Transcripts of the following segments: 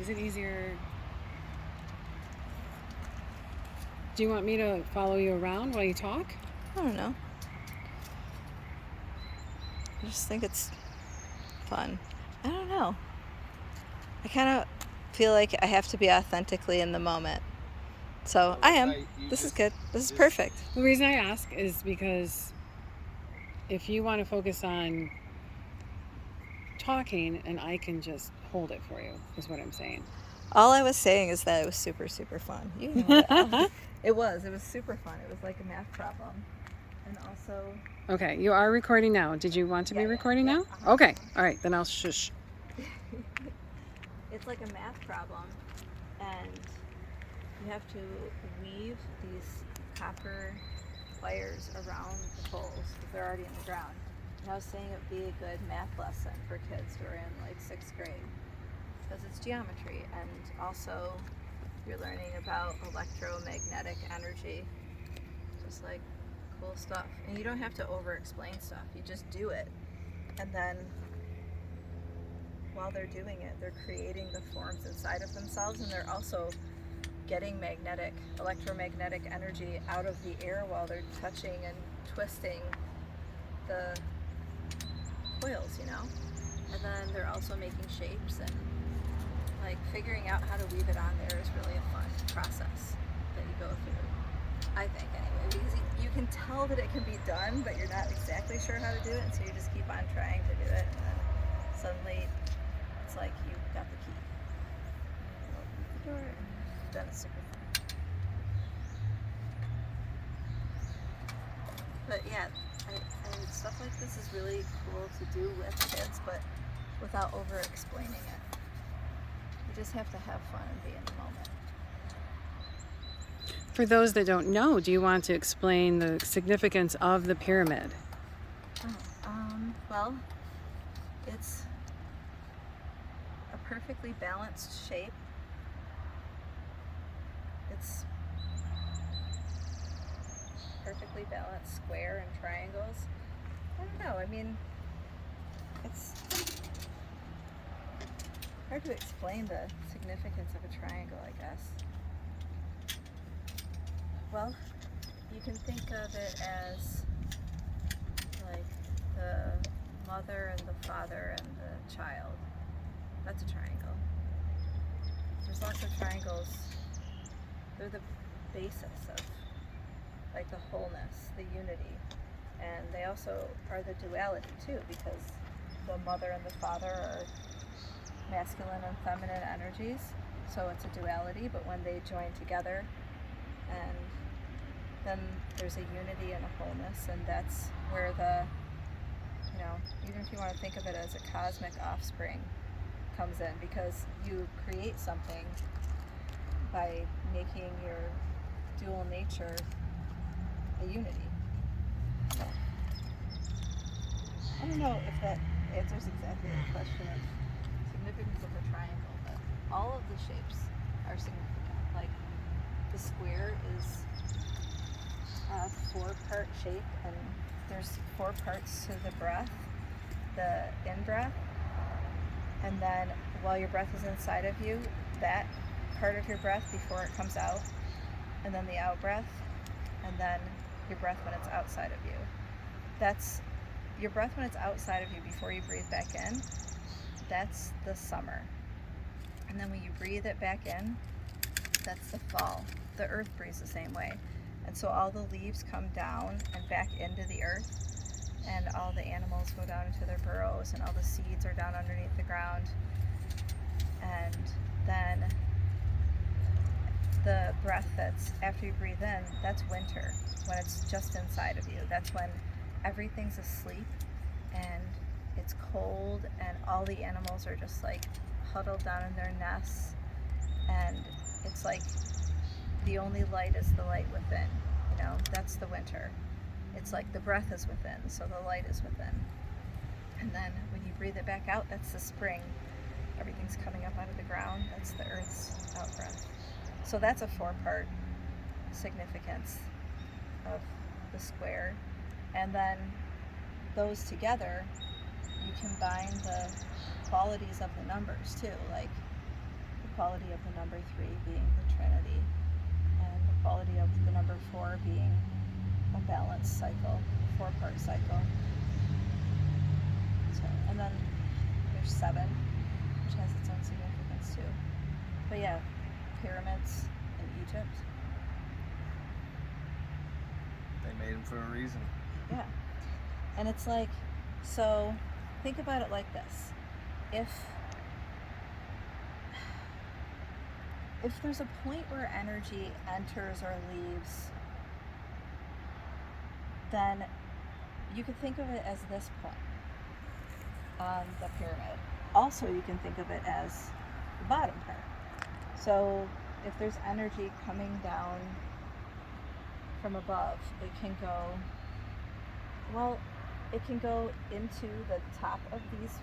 Is it easier? Do you want me to follow you around while you talk? I don't know. I just think it's fun. I don't know. I kind of feel like I have to be authentically in the moment. So I am. This is good. This is perfect. The reason I ask is because if you want to focus on talking and I can just hold it for you, is what I'm saying. All I was saying is that it was super, super fun. You know it. It was super fun. It was like a math problem. And also... Okay, you are recording now. Did you want to be recording now? Okay, all right, then I'll shush. It's like a math problem, and you have to weave these copper wires around the poles because they're already in the ground. And I was saying it would be a good math lesson for kids who are in like 6th grade because it's geometry, and also you're learning about electromagnetic energy, just like cool stuff. And you don't have to over explain stuff, you just do it, and then while they're doing it, they're creating the forms inside of themselves, and they're also getting electromagnetic energy out of the air while they're touching and twisting the coils, you know? And then they're also making shapes, and like figuring out how to weave it on there is really a fun process that you go through, I think, anyway, because you can tell that it can be done, but you're not exactly sure how to do it, and so you just keep on trying to do it, and then suddenly it's like you got the key. You open the door, and then it's super fun. But yeah, I stuff like this is really cool to do with kids, but without over explaining it. You just have to have fun and be in the moment. For those that don't know, do you want to explain the significance of the pyramid? Well, it's a perfectly balanced shape. It's perfectly balanced square and triangles. I don't know, I mean, it's hard to explain the significance of a triangle, I guess. Well, you can think of it as like the mother and the father and the child. That's a triangle. There's lots of triangles. They're the basis of like the wholeness, the unity. And they also are the duality too, because the mother and the father are masculine and feminine energies. So it's a duality, but when they join together, and then there's a unity and a wholeness, and that's where the, you know, even if you want to think of it as a cosmic offspring comes in, because you create something by making your dual nature a unity. So, I don't know if that answers exactly the question of significance of a triangle, but all of the shapes are significant. Like the square is a 4-part shape, and there's 4 parts to the breath. The in-breath, and then while your breath is inside of you, that part of your breath before it comes out, and then the out-breath, and then your breath when it's outside of you. That's your breath when it's outside of you before you breathe back in. That's the summer. And then when you breathe it back in, that's the fall. The earth breathes the same way. And so all the leaves come down and back into the earth, and all the animals go down into their burrows, and all the seeds are down underneath the ground. And then the breath that's after you breathe in, that's winter, when it's just inside of you. That's when everything's asleep and it's cold, and all the animals are just like huddled down in their nests, and it's like the only light is the light within, you know, that's the winter. It's like the breath is within, so the light is within. And then when you breathe it back out, that's the spring. Everything's coming up out of the ground, that's the earth's out breath. So that's a 4-part significance of the square. And then those together, you combine the qualities of the numbers too. Like quality of the number 3 being the Trinity, and the quality of the number 4 being a balanced cycle, 4-part cycle. So, and then there's 7, which has its own significance too. But yeah, pyramids in Egypt. They made them for a reason. Yeah. And it's like, so think about it like this. If there's a point where energy enters or leaves, then you could think of it as this point on the pyramid. Also, you can think of it as the bottom part. So if there's energy coming down from above, it can go into the top of these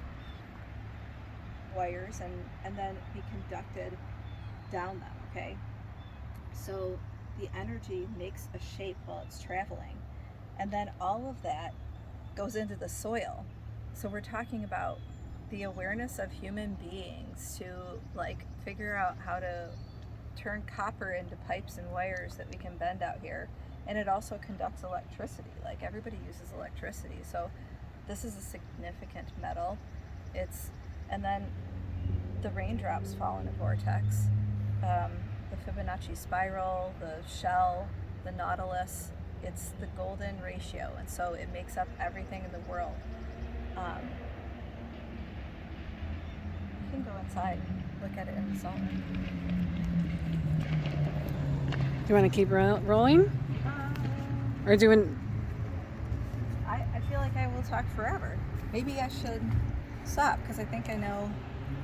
wires and then be conducted down them, okay? So the energy makes a shape while it's traveling, and then all of that goes into the soil. So we're talking about the awareness of human beings to like figure out how to turn copper into pipes and wires that we can bend out here. And it also conducts electricity. Like everybody uses electricity. So this is a significant metal. And then the raindrops fall in a vortex. The Fibonacci spiral, the shell, the nautilus, it's the golden ratio. And so it makes up everything in the world. You can go inside and look at it in the salt. Do you want to keep rolling? Or doing? I feel like I will talk forever. Maybe I should stop because I think I know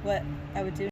what I would do